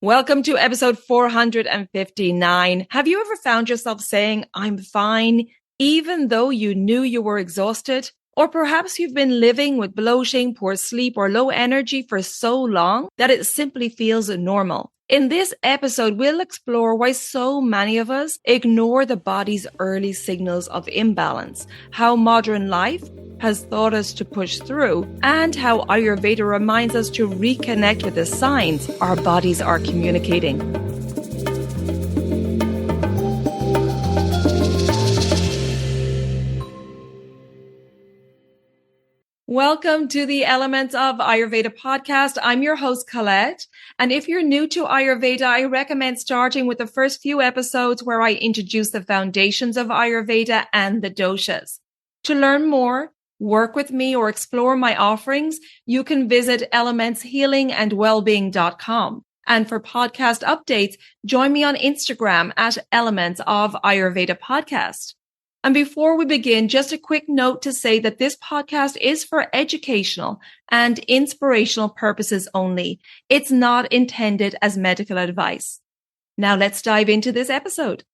Welcome to episode 459. Have you ever found yourself saying, I'm fine, even though you knew you were exhausted? Or perhaps you've been living with bloating, poor sleep, or low energy for so long that it simply feels normal. In this episode, we'll explore why so many of us ignore the body's early signals of imbalance, how modern life has taught us to push through, and how Ayurveda reminds us to reconnect with the signs our bodies are communicating. Welcome to the Elements of Ayurveda podcast. I'm your host, Colette. And if you're new to Ayurveda, I recommend starting with the first few episodes where I introduce the foundations of Ayurveda and the doshas. To learn more, work with me, or explore my offerings, you can visit elementshealingandwellbeing.com. And for podcast updates, join me on Instagram at Elements of Ayurveda Podcast. And before we begin, just a quick note to say that this podcast is for educational and inspirational purposes only. It's not intended as medical advice. Now let's dive into this episode.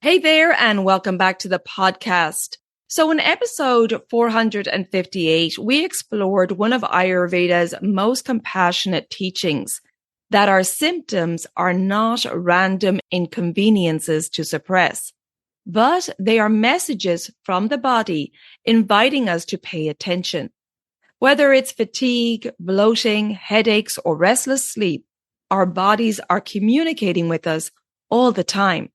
Hey there, and welcome back to the podcast. So in episode 458, we explored one of Ayurveda's most compassionate teachings, that our symptoms are not random inconveniences to suppress, but they are messages from the body inviting us to pay attention. Whether it's fatigue, bloating, headaches, or restless sleep, our bodies are communicating with us all the time.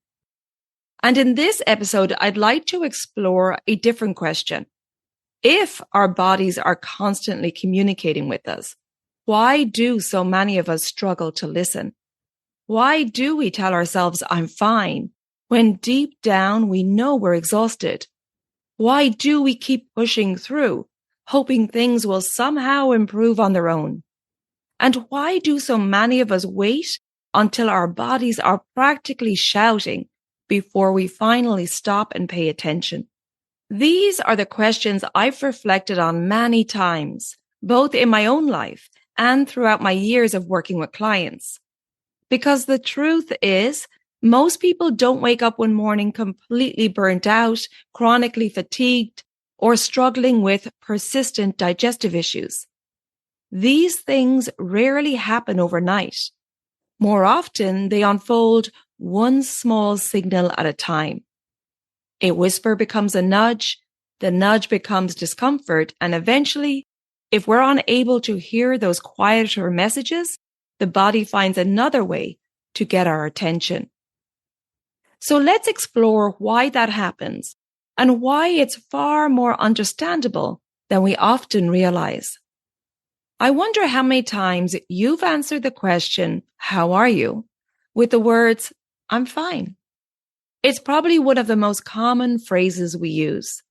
And in this episode, I'd like to explore a different question. If our bodies are constantly communicating with us, why do so many of us struggle to listen? Why do we tell ourselves, I'm fine, when deep down we know we're exhausted? Why do we keep pushing through, hoping things will somehow improve on their own? And why do so many of us wait until our bodies are practically shouting before we finally stop and pay attention? These are the questions I've reflected on many times, both in my own life and throughout my years of working with clients. Because the truth is, most people don't wake up one morning completely burnt out, chronically fatigued, or struggling with persistent digestive issues. These things rarely happen overnight. More often, they unfold one small signal at a time. A whisper becomes a nudge, the nudge becomes discomfort, and eventually, if we're unable to hear those quieter messages, the body finds another way to get our attention. So let's explore why that happens and why it's far more understandable than we often realize. I wonder how many times you've answered the question, how are you, with the words, I'm fine. It's probably one of the most common phrases we use.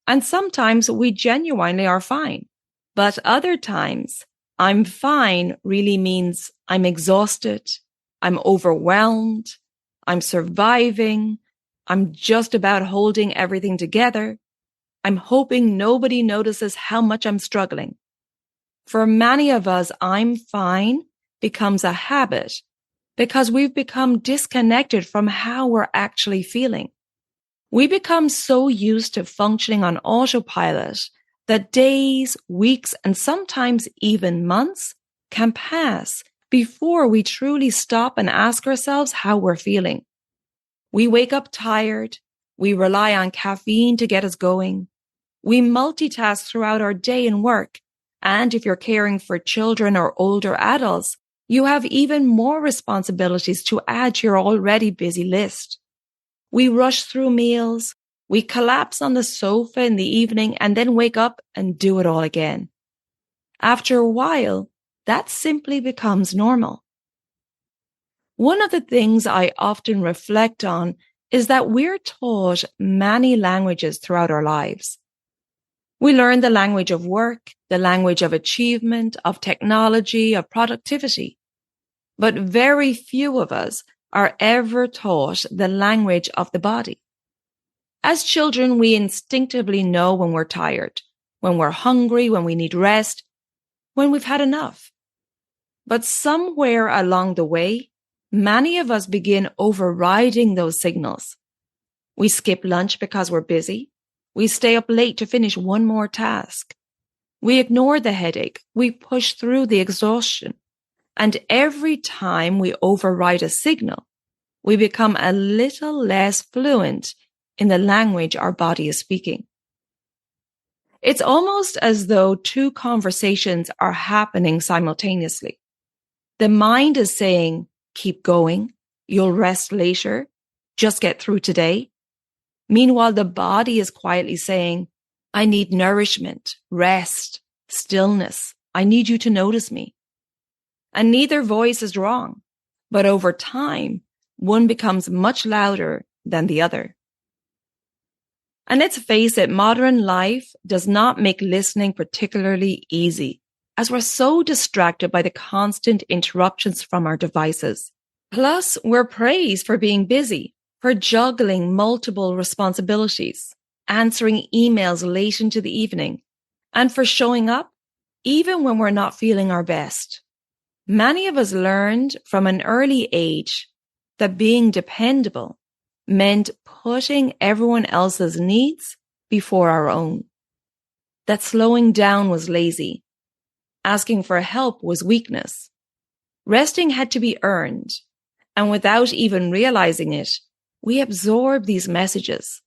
And sometimes we genuinely are fine. But other times, I'm fine really means I'm exhausted, I'm overwhelmed, I'm surviving, I'm just about holding everything together, I'm hoping nobody notices how much I'm struggling. For many of us, I'm fine becomes a habit because we've become disconnected from how we're actually feeling. We become so used to functioning on autopilot that days, weeks, and sometimes even months can pass before we truly stop and ask ourselves how we're feeling. We wake up tired. We rely on caffeine to get us going. We multitask throughout our day and work. And if you're caring for children or older adults, you have even more responsibilities to add to your already busy list. We rush through meals. We collapse on the sofa in the evening and then wake up and do it all again. After a while, that simply becomes normal. One of the things I often reflect on is that we're taught many languages throughout our lives. We learn the language of work, the language of achievement, of technology, of productivity. But very few of us are ever taught the language of the body. As children, we instinctively know when we're tired, when we're hungry, when we need rest, when we've had enough. But somewhere along the way, many of us begin overriding those signals. We skip lunch because we're busy. We stay up late to finish one more task. We ignore the headache. We push through the exhaustion. And every time we override a signal, we become a little less fluent in the language our body is speaking. It's almost as though two conversations are happening simultaneously. The mind is saying, keep going, you'll rest later, just get through today. Meanwhile, the body is quietly saying, I need nourishment, rest, stillness. I need you to notice me. And neither voice is wrong, but over time, one becomes much louder than the other. And let's face it, modern life does not make listening particularly easy, as we're so distracted by the constant interruptions from our devices. Plus, we're praised for being busy, for juggling multiple responsibilities, answering emails late into the evening, and for showing up even when we're not feeling our best. Many of us learned from an early age that being dependable meant putting everyone else's needs before our own. That slowing down was lazy. Asking for help was weakness. Resting had to be earned. And without even realizing it, we absorb these messages.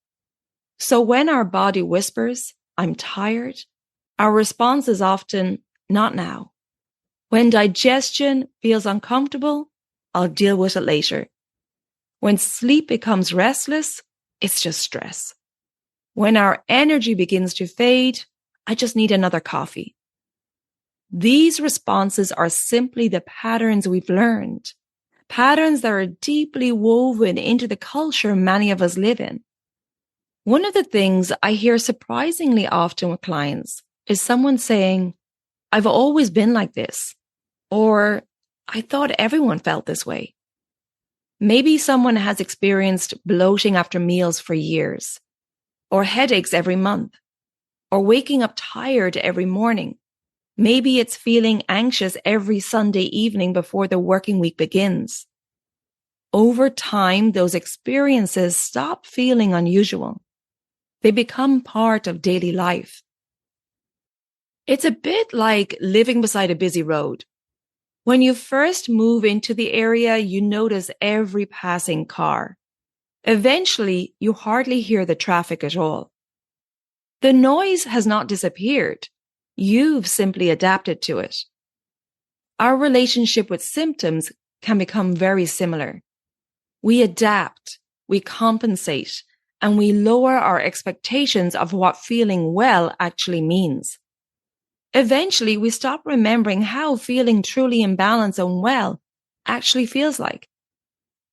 So when our body whispers, I'm tired, our response is often, not now. When digestion feels uncomfortable, I'll deal with it later. When sleep becomes restless, it's just stress. When our energy begins to fade, I just need another coffee. These responses are simply the patterns we've learned, patterns that are deeply woven into the culture many of us live in. One of the things I hear surprisingly often with clients is someone saying, I've always been like this, or I thought everyone felt this way. Maybe someone has experienced bloating after meals for years, or headaches every month, or waking up tired every morning. Maybe it's feeling anxious every Sunday evening before the working week begins. Over time, those experiences stop feeling unusual. They become part of daily life. It's a bit like living beside a busy road. When you first move into the area, you notice every passing car. Eventually, you hardly hear the traffic at all. The noise has not disappeared. You've simply adapted to it. Our relationship with symptoms can become very similar. We adapt, we compensate, and we lower our expectations of what feeling well actually means. Eventually, we stop remembering how feeling truly in balance and well actually feels like.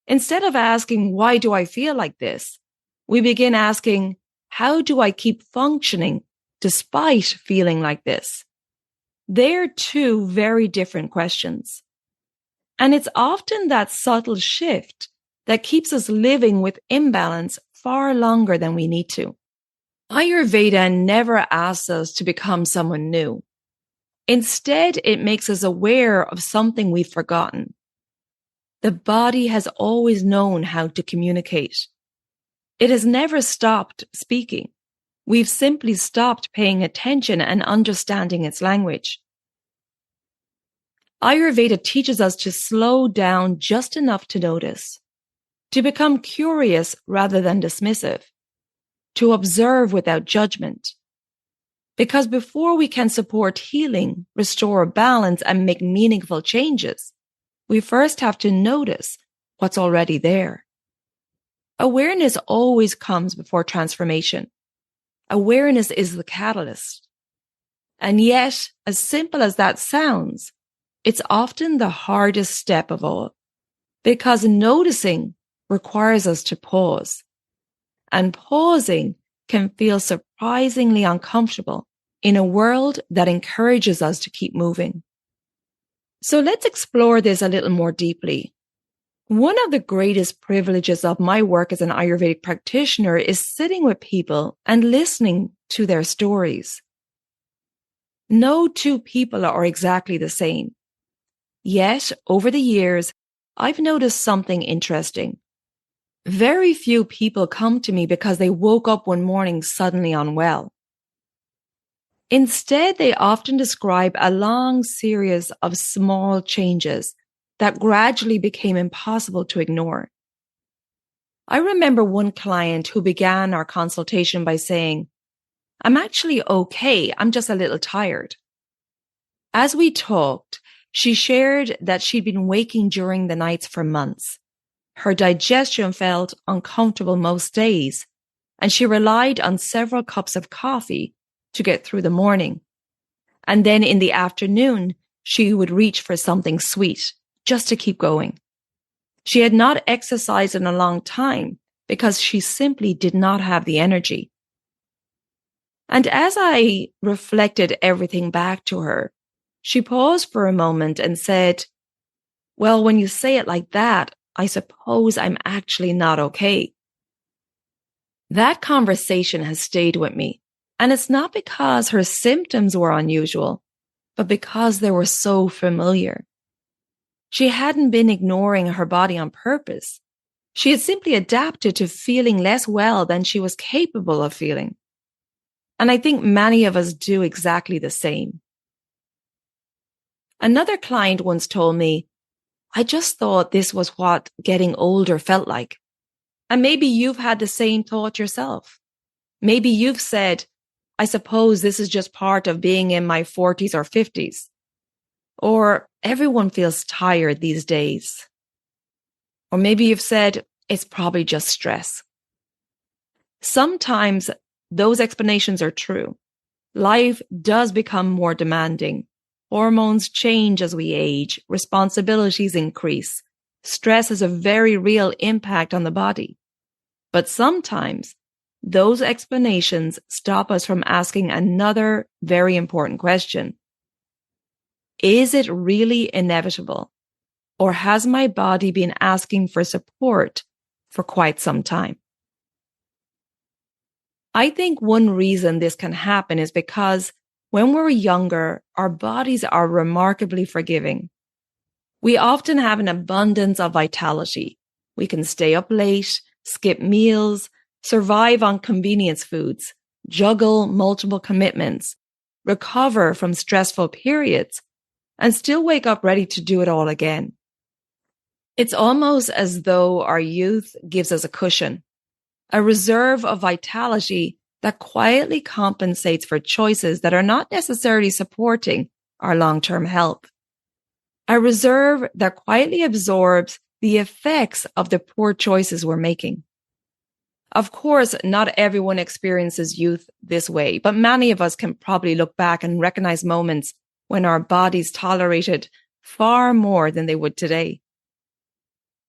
Instead of asking, why do I feel like this? We begin asking, how do I keep functioning despite feeling like this? They're two very different questions. And it's often that subtle shift that keeps us living with imbalance far longer than we need to. Ayurveda never asks us to become someone new. Instead, it makes us aware of something we've forgotten. The body has always known how to communicate. It has never stopped speaking. We've simply stopped paying attention and understanding its language. Ayurveda teaches us to slow down just enough to notice, to become curious rather than dismissive, to observe without judgment. Because before we can support healing, restore balance, and make meaningful changes, we first have to notice what's already there. Awareness always comes before transformation. Awareness is the catalyst. And yet, as simple as that sounds, it's often the hardest step of all, because noticing requires us to pause. And pausing can feel surprisingly uncomfortable in a world that encourages us to keep moving. So let's explore this a little more deeply. One of the greatest privileges of my work as an Ayurvedic practitioner is sitting with people and listening to their stories. No two people are exactly the same. Yet, over the years, I've noticed something interesting. Very few people come to me because they woke up one morning suddenly unwell. Instead, they often describe a long series of small changes that gradually became impossible to ignore. I remember one client who began our consultation by saying, "I'm actually okay, I'm just a little tired." As we talked, she shared that she'd been waking during the nights for months. Her digestion felt uncomfortable most days, and she relied on several cups of coffee to get through the morning. And then in the afternoon, she would reach for something sweet just to keep going. She had not exercised in a long time because she simply did not have the energy. And as I reflected everything back to her, she paused for a moment and said, "Well, when you say it like that, I suppose I'm actually not okay." That conversation has stayed with me, and it's not because her symptoms were unusual, but because they were so familiar. She hadn't been ignoring her body on purpose. She had simply adapted to feeling less well than she was capable of feeling. And I think many of us do exactly the same. Another client once told me, "I just thought this was what getting older felt like." And maybe you've had the same thought yourself. Maybe you've said, "I suppose this is just part of being in my 40s or 50s. Or everyone feels tired these days." Or maybe you've said, "It's probably just stress." Sometimes those explanations are true. Life does become more demanding. Hormones change as we age. Responsibilities increase. Stress has a very real impact on the body. But sometimes those explanations stop us from asking another very important question. Is it really inevitable? Or has my body been asking for support for quite some time? I think one reason this can happen is because when we're younger, our bodies are remarkably forgiving. We often have an abundance of vitality. We can stay up late, skip meals, survive on convenience foods, juggle multiple commitments, recover from stressful periods, and still wake up ready to do it all again. It's almost as though our youth gives us a cushion, a reserve of vitality that quietly compensates for choices that are not necessarily supporting our long-term health. A reserve that quietly absorbs the effects of the poor choices we're making. Of course, not everyone experiences youth this way, but many of us can probably look back and recognize moments when our bodies tolerated far more than they would today.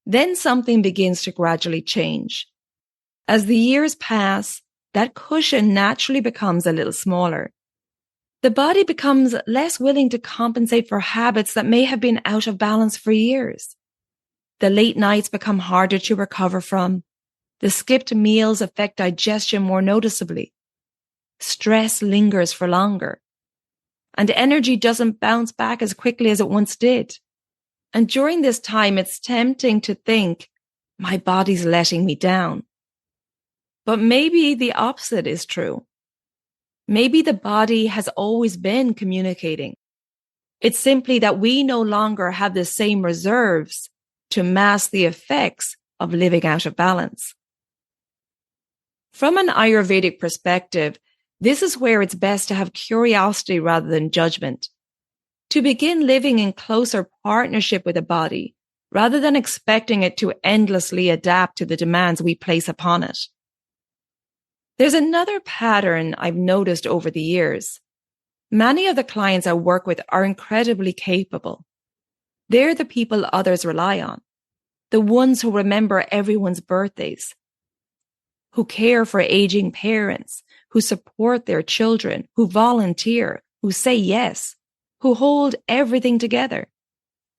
Then something begins to gradually change. As the years pass, that cushion naturally becomes a little smaller. The body becomes less willing to compensate for habits that may have been out of balance for years. The late nights become harder to recover from. The skipped meals affect digestion more noticeably. Stress lingers for longer. And energy doesn't bounce back as quickly as it once did. And during this time, it's tempting to think, my body's letting me down. But maybe the opposite is true. Maybe the body has always been communicating. It's simply that we no longer have the same reserves to mask the effects of living out of balance. From an Ayurvedic perspective, this is where it's best to have curiosity rather than judgment. To begin living in closer partnership with the body, rather than expecting it to endlessly adapt to the demands we place upon it. There's another pattern I've noticed over the years. Many of the clients I work with are incredibly capable. They're the people others rely on, the ones who remember everyone's birthdays, who care for aging parents, who support their children, who volunteer, who say yes, who hold everything together.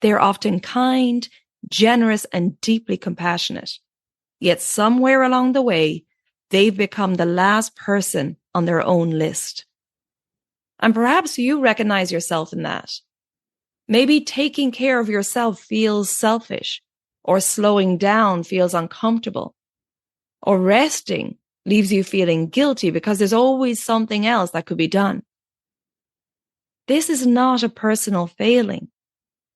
They're often kind, generous, and deeply compassionate. Yet somewhere along the way, they've become the last person on their own list. And perhaps you recognize yourself in that. Maybe taking care of yourself feels selfish, or slowing down feels uncomfortable, or resting leaves you feeling guilty because there's always something else that could be done. This is not a personal failing.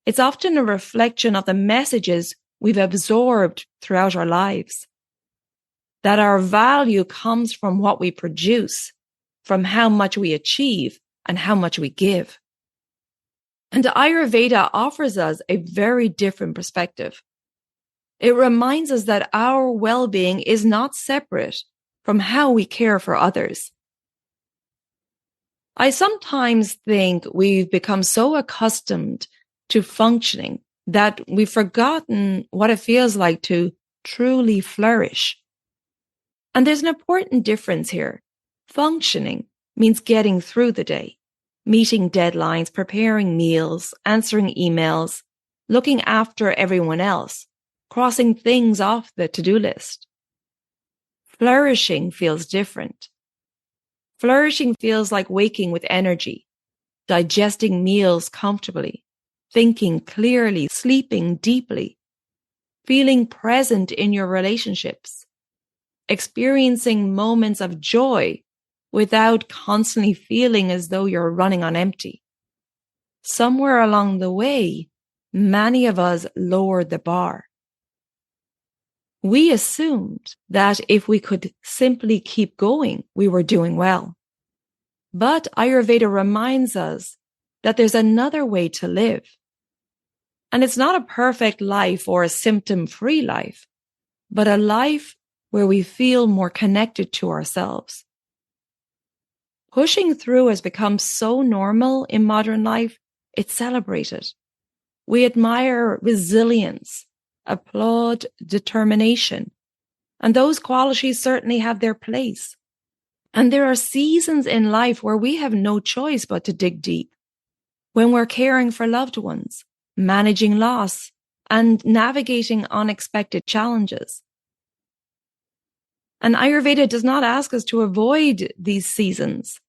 It's often a reflection of the messages we've absorbed throughout our lives. That our value comes from what we produce, from how much we achieve, and how much we give. And Ayurveda offers us a very different perspective. It reminds us that our well-being is not separate from how we care for others. I sometimes think we've become so accustomed to functioning that we've forgotten what it feels like to truly flourish. And there's an important difference here. Functioning means getting through the day, meeting deadlines, preparing meals, answering emails, looking after everyone else, crossing things off the to-do list. Flourishing feels different. Flourishing feels like waking with energy, digesting meals comfortably, thinking clearly, sleeping deeply, feeling present in your relationships, experiencing moments of joy without constantly feeling as though you're running on empty. Somewhere along the way, many of us lowered the bar. We assumed that if we could simply keep going, we were doing well. But Ayurveda reminds us that there's another way to live. And it's not a perfect life or a symptom-free life, but a life where we feel more connected to ourselves. Pushing through has become so normal in modern life, it's celebrated. We admire resilience, applaud determination, and those qualities certainly have their place. And there are seasons in life where we have no choice but to dig deep. When we're caring for loved ones, managing loss, and navigating unexpected challenges. And Ayurveda does not ask us to avoid these seasons,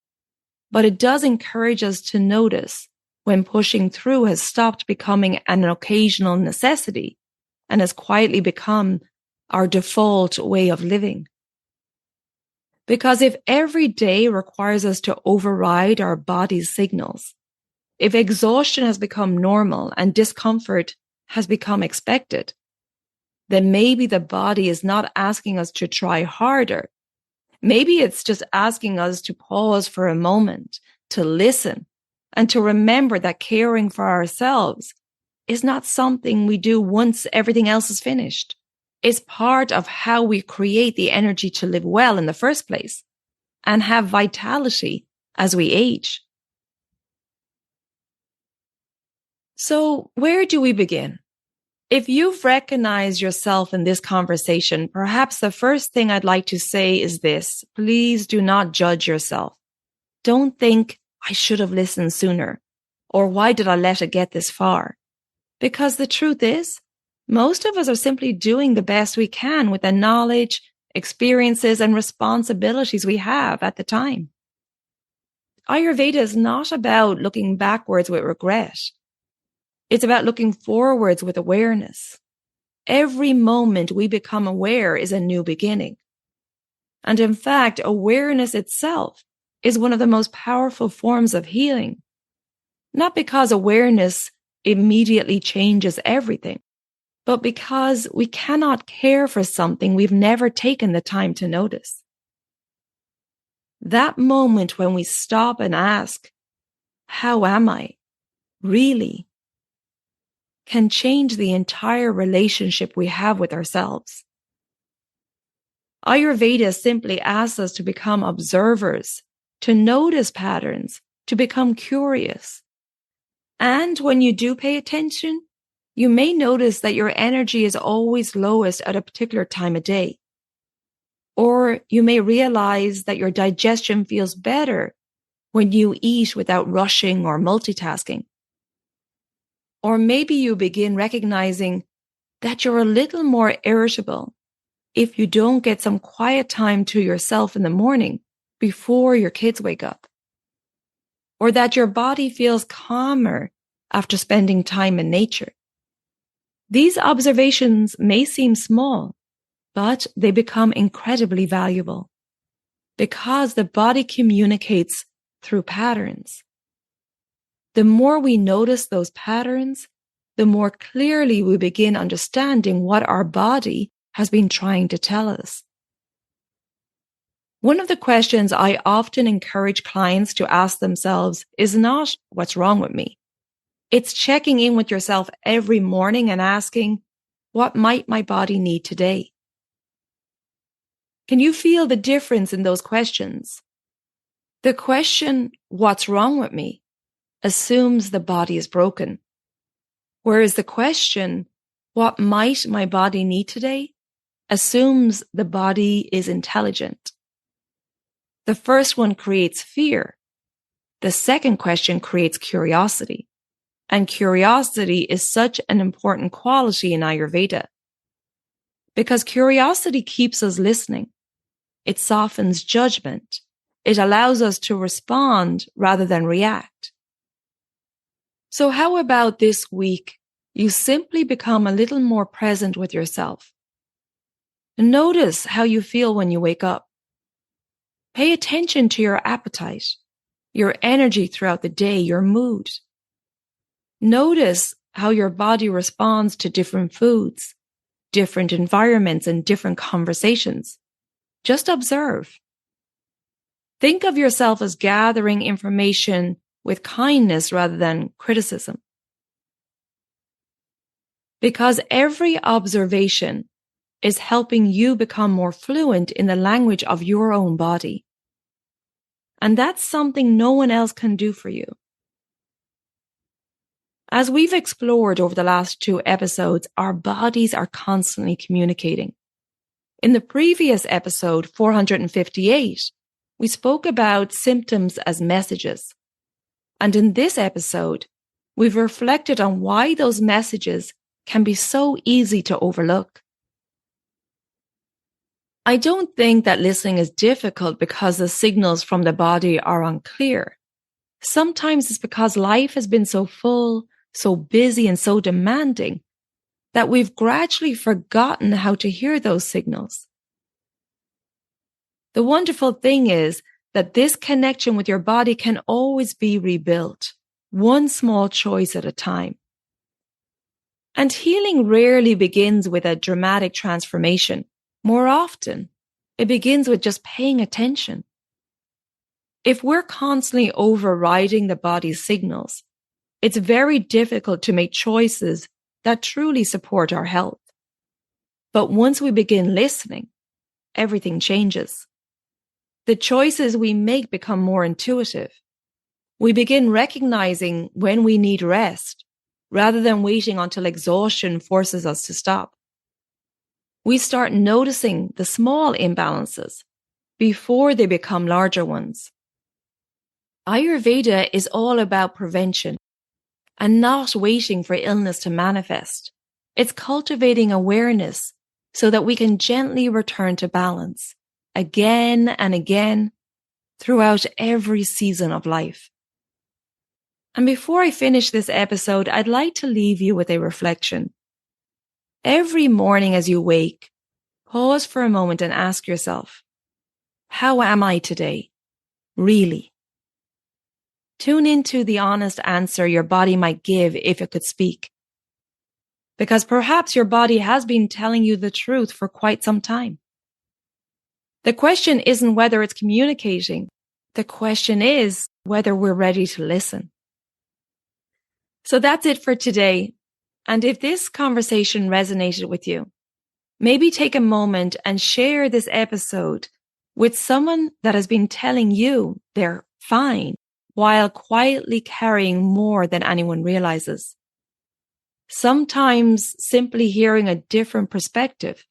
but it does encourage us to notice when pushing through has stopped becoming an occasional necessity and has quietly become our default way of living. Because if every day requires us to override our body's signals, if exhaustion has become normal and discomfort has become expected, then maybe the body is not asking us to try harder. Maybe it's just asking us to pause for a moment, to listen, and to remember that caring for ourselves is not something we do once everything else is finished. It's part of how we create the energy to live well in the first place and have vitality as we age. So where do we begin? If you've recognized yourself in this conversation, perhaps the first thing I'd like to say is this: please do not judge yourself. Don't think, I should have listened sooner, or why did I let it get this far? Because the truth is, most of us are simply doing the best we can with the knowledge, experiences, and responsibilities we have at the time. Ayurveda is not about looking backwards with regret. It's about looking forwards with awareness. Every moment we become aware is a new beginning. And in fact, awareness itself is one of the most powerful forms of healing. Not because awareness immediately changes everything, but because we cannot care for something we've never taken the time to notice. That moment when we stop and ask, how am I really, can change the entire relationship we have with ourselves. Ayurveda simply asks us to become observers, to notice patterns, to become curious. And when you do pay attention, you may notice that your energy is always lowest at a particular time of day. Or you may realize that your digestion feels better when you eat without rushing or multitasking. Or maybe you begin recognizing that you're a little more irritable if you don't get some quiet time to yourself in the morning before your kids wake up. Or that your body feels calmer after spending time in nature. These observations may seem small, but they become incredibly valuable because the body communicates through patterns. The more we notice those patterns, the more clearly we begin understanding what our body has been trying to tell us. One of the questions I often encourage clients to ask themselves is not, what's wrong with me? It's checking in with yourself every morning and asking, what might my body need today? Can you feel the difference in those questions? The question, what's wrong with me, assumes the body is broken. Whereas the question, what might my body need today, assumes the body is intelligent. The first one creates fear. The second question creates curiosity. And curiosity is such an important quality in Ayurveda. Because curiosity keeps us listening. It softens judgment. It allows us to respond rather than react. So how about this week, you simply become a little more present with yourself? Notice how you feel when you wake up. Pay attention to your appetite, your energy throughout the day, your mood. Notice how your body responds to different foods, different environments, and different conversations. Just observe. Think of yourself as gathering information with kindness rather than criticism. Because every observation is helping you become more fluent in the language of your own body. And that's something no one else can do for you. As we've explored over the last 2 episodes, our bodies are constantly communicating. In the previous episode, 458, we spoke about symptoms as messages. And in this episode, we've reflected on why those messages can be so easy to overlook. I don't think that listening is difficult because the signals from the body are unclear. Sometimes it's because life has been so full, so busy, and so demanding that we've gradually forgotten how to hear those signals. The wonderful thing is that this connection with your body can always be rebuilt, one small choice at a time. And healing rarely begins with a dramatic transformation. More often, it begins with just paying attention. If we're constantly overriding the body's signals, it's very difficult to make choices that truly support our health. But once we begin listening, everything changes. The choices we make become more intuitive. We begin recognizing when we need rest, rather than waiting until exhaustion forces us to stop. We start noticing the small imbalances before they become larger ones. Ayurveda is all about prevention and not waiting for illness to manifest. It's cultivating awareness so that we can gently return to balance again and again throughout every season of life. And before I finish this episode, I'd like to leave you with a reflection. Every morning as you wake, pause for a moment and ask yourself, how am I today? Really? Tune into the honest answer your body might give if it could speak. Because perhaps your body has been telling you the truth for quite some time. The question isn't whether it's communicating. The question is whether we're ready to listen. So that's it for today. And if this conversation resonated with you, maybe take a moment and share this episode with someone that has been telling you they're fine while quietly carrying more than anyone realizes. Sometimes simply hearing a different perspective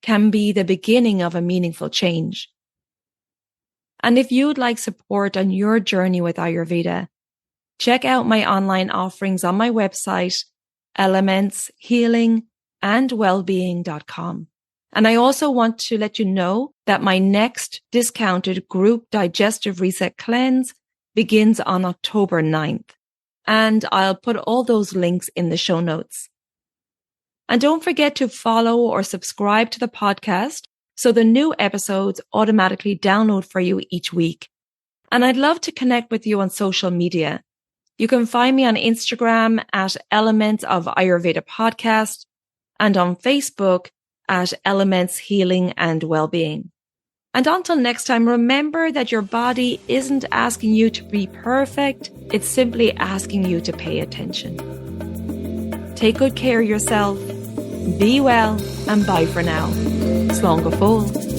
can be the beginning of a meaningful change. And if you'd like support on your journey with Ayurveda, check out my online offerings on my website, elementshealingandwellbeing.com. And I also want to let you know that my next discounted group digestive reset cleanse begins on October 9th. and I'll put all those links in the show notes. And don't forget to follow or subscribe to the podcast so the new episodes automatically download for you each week. And I'd love to connect with you on social media. You can find me on Instagram at Elements of Ayurveda Podcast and on Facebook at Elements Healing and Wellbeing. And until next time, remember that your body isn't asking you to be perfect. It's simply asking you to pay attention. Take good care of yourself. Be well, and bye for now. Slán go fóill.